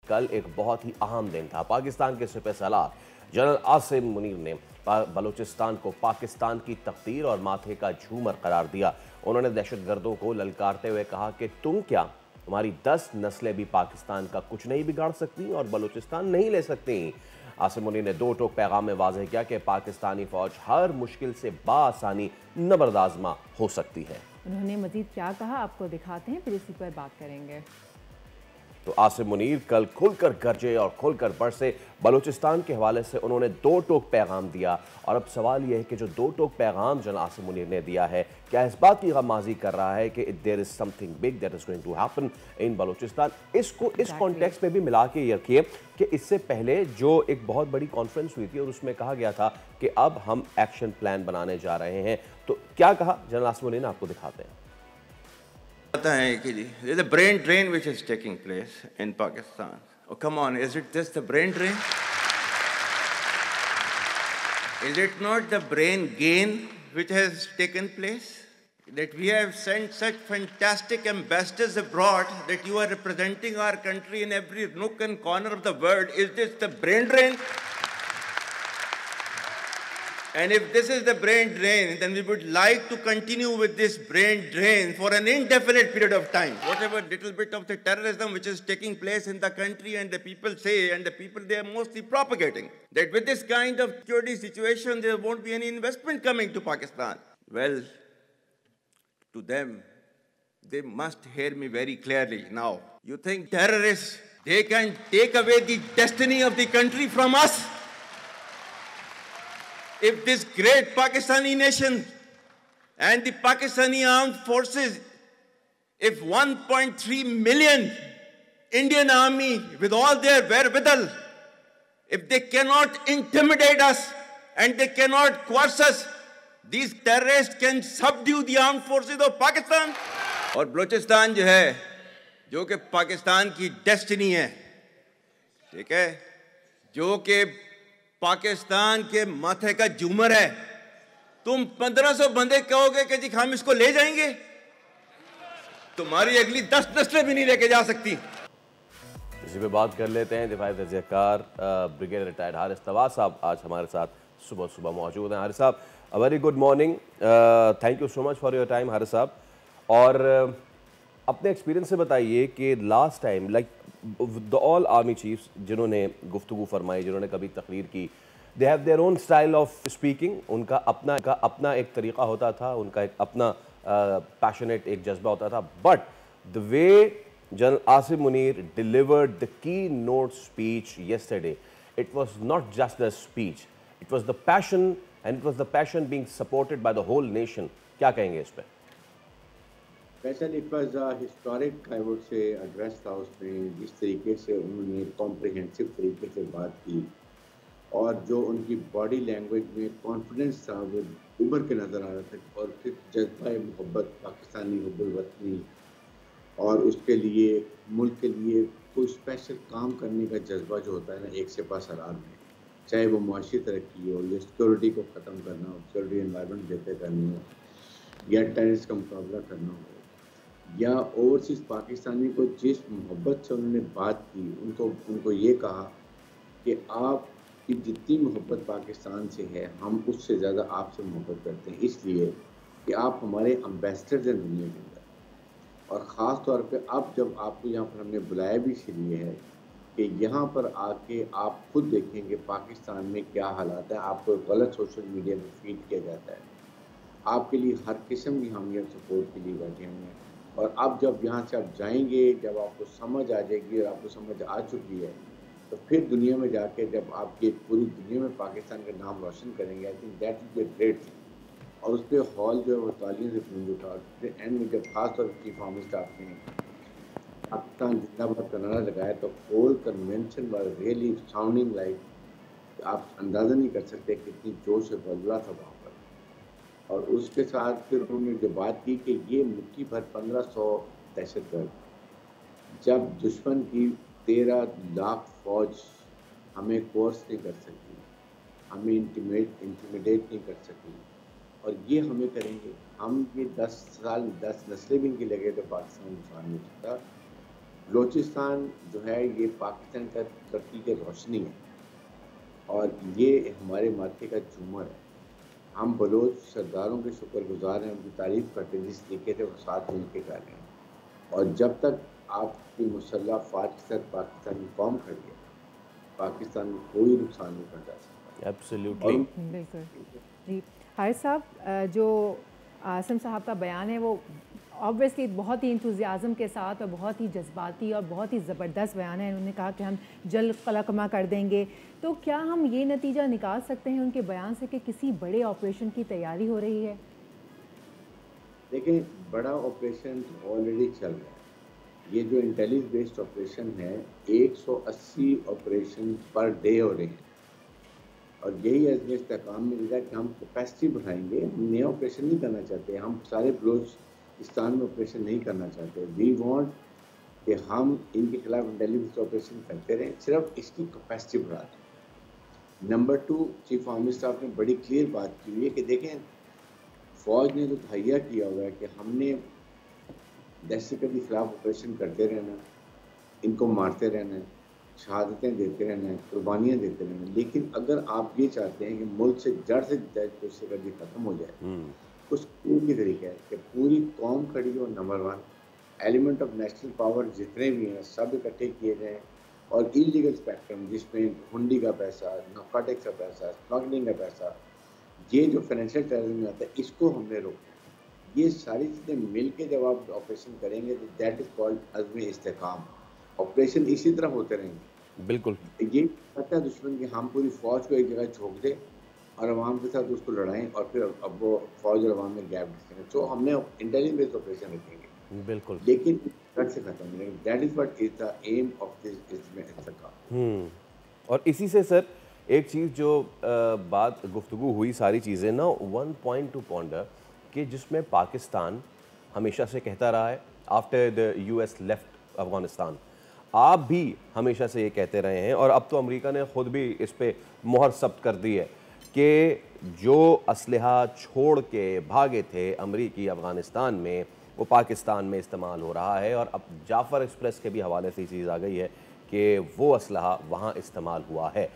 کل ایک بہت ہی اہم دن تھا۔ پاکستان کے سپہ سالار جنرل عاصم منیر نے بلوچستان کو پاکستان کی تقدیر اور ماتھے کا جھومر قرار دیا۔ انہوں نے دہشت گردوں کو للکارتے ہوئے کہا کہ تم کیا، تمہاری 10 نسلیں بھی پاکستان کا کچھ نہیں بگاڑ سکتی اور بلوچستان نہیں لے سکتی۔ عاصم منیر نے دو ٹوک پیغام میں واضح کیا کہ پاکستانی فوج ہر مشکل سے بآسانی نبرد ہو سکتی ہے۔ انہوں نے مزید کیا کہا آپ کو دکھاتے ہیں، پھر اسی پر بات کریں گے۔ تو عاصم منیر کل کھل کر گرجے اور کھل کر برسے۔ بلوچستان کے حوالے سے انہوں نے دو ٹوک پیغام دیا، اور اب سوال یہ ہے کہ جو دو ٹوک پیغام جنرل عاصم منیر نے دیا ہے، کیا اس بات کی غمازی کر رہا ہے کہ there is something big that is going to happen in Balochistan? اس کو اس کانٹیکس میں بھی ملا کے یہ رکھیے کہ اس سے پہلے جو ایک بہت بڑی کانفرنس ہوئی تھی اور اس میں کہا گیا تھا کہ اب ہم ایکشن پلان بنانے جا رہے ہیں، تو کیا کہا جنرل عاصم منیر نے، آپ کو دکھاتے ہیں۔ There's a brain drain which is taking place in Pakistan. Oh, come on, is it just the brain drain? Is it not the brain gain which has taken place? That we have sent such fantastic ambassadors abroad that you are representing our country in every nook and corner of the world. Is this the brain drain? And if this is the brain drain, then we would like to continue with this brain drain for an indefinite period of time. Whatever little bit of the terrorism which is taking place in the country, and the people say, and the people they are mostly propagating, that with this kind of security situation, there won't be any investment coming to Pakistan. Well, to them, they must hear me very clearly now. You think terrorists, they can take away the destiny of the country from us? If this great Pakistani nation and the Pakistani armed forces, if 1.3 million Indian army with all their wherewithal, if they cannot intimidate us and they cannot coerce us, these terrorists can subdue the armed forces of Pakistan. اور بلوچستان جو ہے، جو کہ پاکستان کی destiny ہے، ٹھیک ہے، جو کہ پاکستان کے ماتھے کا جھومر ہے، تم 1500 بندے کہو گے کہ جی ہم اس کو لے جائیں گے، تمہاری اگلی 10 نسلیں بھی نہیں لے کے جا سکتی۔ اسی پہ بات کر لیتے ہیں۔ دفاعی تجزیہ کار بریگیڈیئر ریٹائرڈ حارث طوال صاحب آج ہمارے ساتھ صبح موجود ہیں۔ حارث صاحب، very good morning, thank you so much for your time Haris صاحب۔ اور اپنے ایکسپیرینس سے بتائیے کہ last time like all army chiefs جنہوں نے گفتگو فرمائی، جنہوں نے کبھی تقریر کی، they have their own style of speaking, ان کا اپنا ایک طریقہ ہوتا تھا، ان کا ایک اپنا پیشنیٹ ایک جذبہ ہوتا تھا، but the way General Asim Munir delivered the keynote speech yesterday, it was not just the speech, it was the passion, and it was the passion being supported by the whole nation. کیا کہیں گے اس پہ؟ Special, it was a historic, I would say, address تھا اس میں، جس طریقے سے انہوں نے کمپریہنسو طریقے سے بات کی، اور جو ان کی باڈی لینگویج میں کانفیڈنس تھا وہ ابھر کے نظر آ رہا تھا، اور پھر جذبہ محبت، پاکستانی حب الوطنی، اور اس کے لیے ملک کے لیے کوئی اسپیشل کام کرنے کا جذبہ جو ہوتا ہے نا ایک سپہ سالار میں، چاہے وہ معاشی ترقی ہو یا سیکورٹی کو ختم کرنا ہو، سیکورٹی انوائرمنٹ بہتر کرنی ہو، یا ٹیررسٹ کا مقابلہ کرنا ہو، یا اوورسیز پاکستانی کو جس محبت سے انہوں نے بات کی، ان کو یہ کہا کہ آپ کی جتنی محبت پاکستان سے ہے، ہم اس سے زیادہ آپ سے محبت کرتے ہیں، اس لیے کہ آپ ہمارے امبیسڈرز ہیں دنیا کے اندر، اور خاص طور پہ اب جب آپ کو یہاں پر ہم نے بلایا بھی اس لیے ہے کہ یہاں پر آ کے آپ خود دیکھیں گے پاکستان میں کیا حالات ہیں، آپ کو غلط سوشل میڈیا پہ فیڈ کیا جاتا ہے، آپ کے لیے ہر قسم کی ہم یہ سپورٹ کے لیے بیٹھے ہوئے ہیں، اور اب جب یہاں سے آپ جائیں گے، جب آپ کو سمجھ آ جائے گی اور آپ کو سمجھ آ چکی ہے، تو پھر دنیا میں جا کے جب آپ کی پوری دنیا میں پاکستان کا نام روشن کریں گے، I think that is a great thing, اور اس پہ ہال جو ہے وہ تالیوں سے گونج اٹھا، پھر اینڈ میں جب خاص طور پر چیف آرمی اسٹاف نے پاکستان زندہ باد کا نعرہ لگایا تو whole convention was really sounding like, آپ اندازہ نہیں کر سکتے کتنی جوش و بلبلہ تھا وہاں پر، اور اس کے ساتھ پھر انہوں نے جو بات کی کہ یہ مٹھی بھر 1500 دہشت گرد، جب دشمن کی 13 لاکھ فوج ہمیں کورس نہیں کر سکتی، ہمیں انٹیمیڈیٹ نہیں کر سکتی، اور یہ ہمیں کریں گے، ہم یہ 10 سال 10 نسلیں بھی ان کی لگے تو پاکستان مسلمان نہیں سکتا، بلوچستان جو ہے یہ پاکستان کا ترقی کی روشنی ہے اور یہ ہمارے ماتھے کا جھومر ہے. ہم بلوچ سرداروں کے شکر گزار ہیں, ان کی تعریف کرتے ہیں جس طریقے سے وہ ساتھ مل کے کر رہے ہیں. اور جب تک آپ کی مسلح فوج کے ساتھ پاکستان کی قوم کھڑی ہے, پاکستان میں کوئی نقصان نہیں پہنچا سکتا. ایبسلیوٹلی. بالکل. جی حارث صاحب, جو عاصم صاحب کا بیان ہے وہ آبویسلی بہت ہی انتھوزیازم کے ساتھ اور بہت ہی جذباتی اور بہت ہی زبردست بیان ہے. انہوں نے کہا کہ ہم جلد قلعہ کر دیں گے. تو کیا ہم یہ نتیجہ نکال سکتے ہیں ان کے بیان سے کہ کسی بڑے آپریشن کی تیاری ہو رہی ہے؟ دیکھیں, بڑا آپریشن آلریڈی چل رہا ہے. یہ جو انٹیلیجنس بیسڈ آپریشن ہے 180 آپریشن پر ڈے ہو رہے ہیں اور یہی عزم استحکام میں لگا کہ ہم کیپیسٹی بڑھائیں گے. ہم نیا آپریشن نہیں کرنا چاہتے, ہم سارے بلوچستان میں آپریشن نہیں کرنا چاہتے. وی وانٹ کہ ہم ان کے خلاف انٹیلیجنس آپریشن کرتے رہیں, صرف اس کی کیپیسٹی بڑھا دیں. نمبر 2, چیف آرمی اسٹاف نے بڑی کلیئر بات کی ہوئی ہے کہ دیکھیں فوج نے تو تہیا کیا ہوا ہے کہ ہم نے دہشت گردی کے خلاف آپریشن کرتے رہنا, ان کو مارتے رہنا, شہادتیں دیتے رہنا, قربانیاں دیتے رہنا. لیکن اگر آپ یہ چاہتے ہیں کہ ملک سے جڑ سے دہشت گردی ختم ہو جائے, اس کی طریقہ ہے کہ پوری قوم کھڑی ہو. Number 1, element of national power جتنے بھی ہیں سب اکٹھے کیے جائیں اور انلیگل اسپیکٹرم جس میں ہنڈی کا پیسہ, نارکوٹکس کا پیسہ, اسمگلنگ کا پیسہ, یہ جو فائنینشیل ٹیررزم میں آتا ہے اس کو ہم نے روکنا. یہ ساری چیزیں مل کے جب آپ آپریشن کریں گے تو دیٹ از کالڈ عزم استحکام. آپریشن اسی طرح ہوتے رہیں گے. بالکل. یہ پتہ ہے دشمن کی ہم پوری فوج کو ایک جگہ جھونک دیں اور عوام کے ساتھ اس کو لڑائیں اور پھر اب وہ فوج اور عوام میں گیپ ڈسکیں. تو ہم نے انٹیلیجنس بیسڈ آپریشن رکھیں گے. بالکل. لیکن ڈر سے ختم نہیں. That is what is the aim of this عزم استحکام. اور اسی سے سر ایک چیز جو بات گفتگو ہوئی ساری چیزیں نا, ون پوائنٹ ٹو پونڈر کہ جس میں پاکستان ہمیشہ سے کہتا رہا ہے after the U S left Afghanistan, آپ بھی ہمیشہ سے یہ کہتے رہے ہیں اور اب تو امریکہ نے خود بھی اس پہ مہر ثبت کر دی ہے کہ جو اسلحہ چھوڑ کے بھاگے تھے امریکی افغانستان میں وہ پاکستان میں استعمال ہو رہا ہے. اور اب جعفر ایکسپریس کے بھی حوالے سے یہ چیز آ گئی ہے کہ وہ اسلحہ وہاں استعمال ہوا ہے.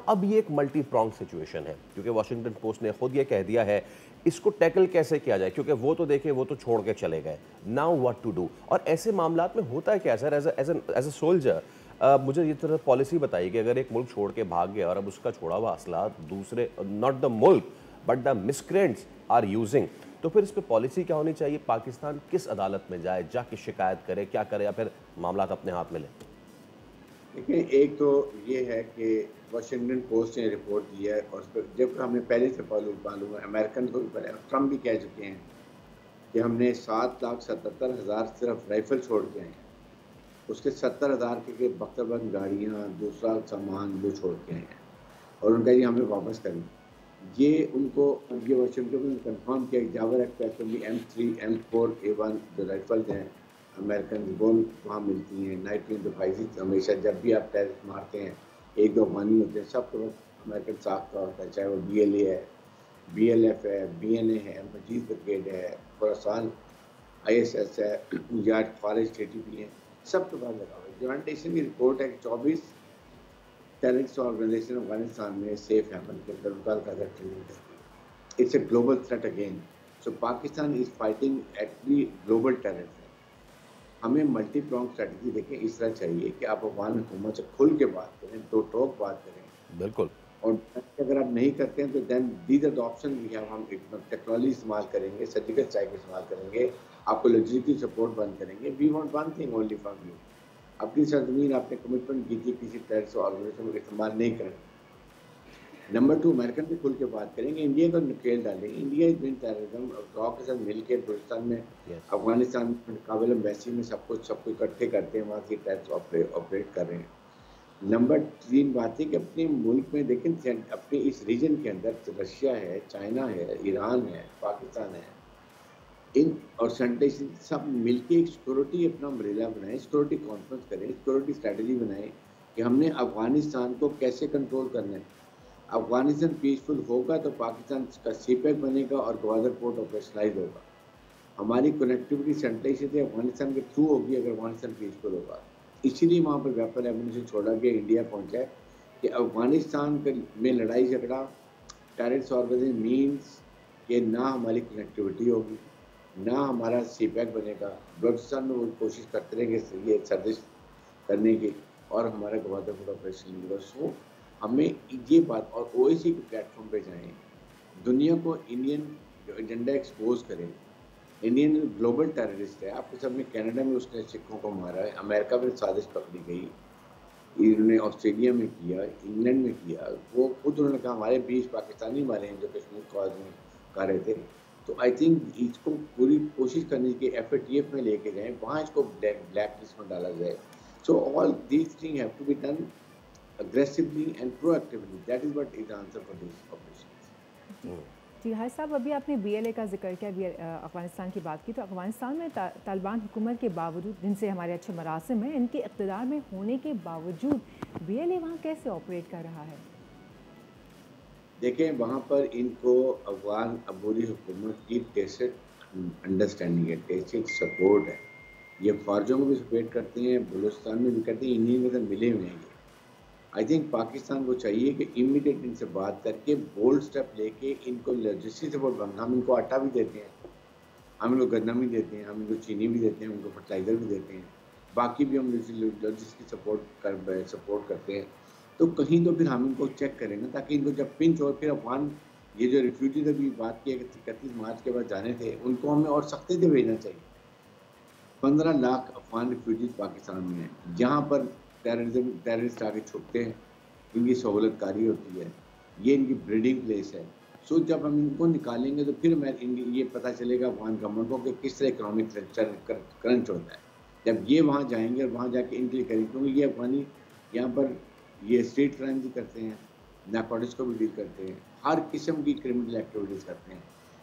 اب یہ ایک ملٹی پرونگ سچویشن ہے کیونکہ واشنگٹن پوسٹ نے خود یہ کہہ دیا ہے اس کو ٹیکل کیسے کیا جائے, کیونکہ وہ تو دیکھیں وہ تو چھوڑ کے چلے گئے. Now what to do. اور ایسے معاملات میں ہوتا ہے کیا سر ایز اے سولجر, مجھے یہ طرح پالیسی بتائیے کہ اگر ایک ملک چھوڑ کے بھاگ گیا اور اب اس کا چھوڑا ہوا اسلحہ دوسرے, ناٹ دا ملک but the miscreants are using, تو پھر اس پہ پالیسی کیا ہونی چاہیے؟ پاکستان کس عدالت میں جائے, جا کے شکایت کرے, کیا کرے, یا پھر معاملات اپنے ہاتھ میں لے؟ دیکھیں, ایک تو یہ ہے کہ واشنگٹن پوسٹ نے رپورٹ دی ہے اور اس پہ جب ہمیں پہلے سے معلوم ہے, امریکن کو بھی پڑے, ٹرمپ بھی کہہ چکے ہیں کہ ہم نے 7,77,000 صرف رائفل چھوڑ کے ہیں, اس کے 70,000 کے بختر بند گاڑیاں دوسرا سامان وہ چھوڑ کے ہیں اور ان کا یہ ہمیں واپس کریں. یہ ان کو یہ واشنگٹن نے کنفرم کیا کہ جاور ایکسپریس میں بھی M3 M4 A1 جو رائفلز ہیں امریکن وہ وہاں ملتی ہیں. نائٹرین ڈیوائسز ہمیشہ جب بھی آپ ٹیررسٹ مارتے ہیں 1-2 افغانی ہوتے ہیں, سب کو امریکن ساخت کا ہوتا ہے, چاہے وہ BLA ہے, BLF ہے, BNA ہے, مجید بریگیڈ ہے, خراسان ISS ہے, یارڈ فارسٹ KTP ہیں, سب کے بعد لگا ہوا ہے. یونائٹڈ نیشن کی رپورٹ ہے کہ 24 ٹیررسٹ آرگنائزیشن افغانستان میں سیف ہیون کے اندر ان کا ٹریننگ کرتی ہے. It's a global threat again. So Pakistan is fighting at the global terror. ہمیں ملٹی پرونگ اسٹریٹجی دیکھیں اس طرح چاہیے کہ آپ افغان حکومت سے کھل کے بات کریں, دو ٹوک بات کریں. بالکل. اور اگر آپ نہیں کرتے ہیں تو then these are the option بھی ہے. ہم ٹیکنالوجی استعمال کریں گے, سرجیکل اسٹرائک استعمال کریں گے, آپ کو لاجسٹک سپورٹ بند کریں گے. We want one thing only from you, اپنی سرزمین آپ نے کمٹمنٹ کی تھی کسی ٹیررسٹ آرگنائزیشن کو استعمال نہیں کریں. نمبر 2, امریکن بھی کھل کے بات کریں گے, انڈیا کو نکیل ڈالیں. انڈیا از بین ٹیررزم اور کے ساتھ مل کے بلوچستان میں افغانستان کابل ایمبیسی میں سب کچھ اکٹھے کرتے ہیں, وہاں سے ٹیررسٹ آپریٹ کر رہے ہیں. نمبر 3 بات ہے کہ اپنے ملک میں دیکھیں اپنے اس ریجن کے اندر رشیا ہے, چائنا ہے, ایران ہے, پاکستان ہے, ان اور سینٹیشن سب مل کے ایک سیکورٹی اپنا امبریلا بنائیں, سیکورٹی کانفرنس کریں, سیکورٹی اسٹریٹجی بنائیں کہ ہم نے افغانستان کو کیسے کنٹرول کرنا ہے. افغانستان پیسفل ہوگا تو پاکستان کا سی پیک بنے گا اور گوادر پورٹ آپریشنلائز ہوگا. ہماری کنیکٹیوٹی سینٹرل ایشیا سے افغانستان کے تھرو ہوگی اگر افغانستان پیسفل ہوگا. اسی لیے وہاں پر ویپن ایمونیشن چھوڑا گیا, انڈیا پہنچا ہے کہ افغانستان میں لڑائی جھگڑا ٹیررسٹ آرگنائزیشن مینس کہ نہ ہماری کنیکٹیوٹی ہوگی, نہ ہمارا سی پیک بنے گا. بلوچستان میں وہ کوشش کرتے رہیں گے یہ سازش کرنے کی اور ہمارا گوادر پور آپریشن نہیں ہوگا. سو ہمیں یہ بات, اور او ای سی کے پلیٹ فارم پہ جائیں, دنیا کو انڈین جو ایجنڈا ایکسپوز کریں. انڈین گلوبل ٹیررسٹ ہے, آپ کے سامنے کینیڈا میں اس نے سکھوں کو مارا ہے, امریکہ میں سازش پکڑی گئی, انہوں نے آسٹریلیا میں کیا, انگلینڈ میں کیا. وہ خود انہوں نے کہا ہمارے 20 پاکستانی مارے ہیں جو کشمیر کاز میں کر رہے تھے. تو آئی تھنک اس کو پوری کوشش کرنی کہ ایف اے ٹی ایف میں لے کے جائیں, وہاں اس کو بلیک لسٹ میں ڈالا جائے. So all these thing have to be done aggressively and proactively. That is what is the answer for this operation. جی حارث صاحب, ابھی آپ نے بی ایل اے کا ذکر کیا, افغانستان کی بات کی, تو افغانستان میں طالبان حکومت کے باوجود, جن سے ہمارے اچھے مراسم ہیں, ان کے اقتدار میں ہونے کے باوجود بی ایل اے وہاں کیسے آپریٹ کر رہا ہے؟ دیکھیں وہاں پر ان کو افغان عبوری حکومت کی ٹیسٹ انڈرسٹینڈنگ ہے, ٹیسٹ سپورٹ ہے. یہ فارجوں کو بھی سپورٹ کرتے ہیں, بلوچستان میں بھی کرتے ہیں, انہیں میں سے ملے ہوئے ہیں. آئی تھنک پاکستان کو چاہیے کہ امیڈیٹ ان سے بات کر کے بولڈ سٹیپ لے کے ان کو لاجسٹک سپورٹ بننا. ہم ان کو آٹا بھی دیتے ہیں, ہم ان کو گندم بھی دیتے ہیں, ہم ان کو چینی بھی دیتے ہیں, ان کو فرٹیلائزر بھی دیتے ہیں, باقی بھی ہم لاجسٹک سپورٹ کرتے ہیں. تو کہیں تو پھر ہم ان کو چیک کریں گے تاکہ ان کو جب پنچ اور پھر افغان یہ جو ریفیوجیز ابھی بات کی ہے کہ 31 مارچ کے بعد جانے تھے, ان کو ہمیں اور سختی سے بھیجنا چاہیے. 15 لاکھ افغان ریفیوجیز پاکستان میں ہیں, جہاں پر ٹیررسٹ آ کے چھپتے ہیں, ان کی سہولت کاری ہوتی ہے, یہ ان کی بریڈنگ پلیس ہے. سو جب ہم ان کو نکالیں گے تو پھر یہ پتہ چلے گا افغان گورنمنٹ کو کہ کس طرح اکنامک کرنچ ہوتا ہے. جب یہ وہاں جائیں گے اور وہاں جا کے ان کے لیے کریں, کیونکہ یہ افغانی یہاں پر یہ اسٹریٹ کرائم بھی کرتے ہیں, نارکوٹکس کو بھی ڈیل کرتے ہیں, ہر قسم کی کرمنل ایکٹیویٹیز کرتے ہیں.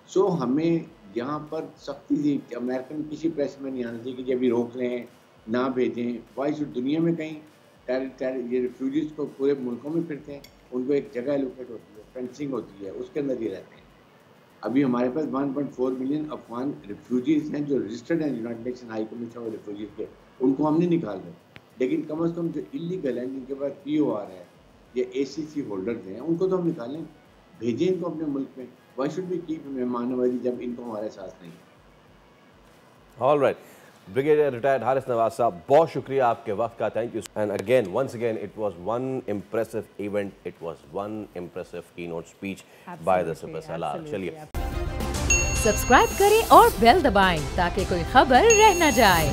سو ہمیں یہاں پر سختی سے امریکن کسی پریس میں نہیں آنا چاہیے کہ جب بھی روک لیں نہ بھیجیں. وائی شوڈ دنیا میں کہیں یہ ریفیوجیز کو پورے ملکوں میں پھرتے ہیں, ان کو ایک جگہ الوکیٹ ہوتی ہے, فینسنگ ہوتی ہے, اس کے اندر یہ رہتے ہیں. ابھی ہمارے پاس 1.4 ملین افغان ریفیوجیز ہیں جو رجسٹرڈ ہیں United nation high commission of refugees کے, ان کو ہم نہیں نکال رہے. لیکن کم از کم جو اللیگل ہیں, جن کے پاس پی او آر ہے یا اے سی سی ہولڈرز ہیں, ان کو تو ہم نکالیں, بھیجیں ان کو اپنے ملک میں. وائی شوڈ بی کیپ مہمان نوازی جب ان کو ہمارے ساتھ نہیں ہے. All right, brigadier retired Haris Nawaz صاحب, بہت شکریہ آپ کے وقت کا, thank you. And again once again it was one impressive event, it was one impressive keynote speech by the سپر سالار. چلیے سبسکرائب کریں اور بیل دبائیں تاکہ کوئی خبر رہ نہ جائے.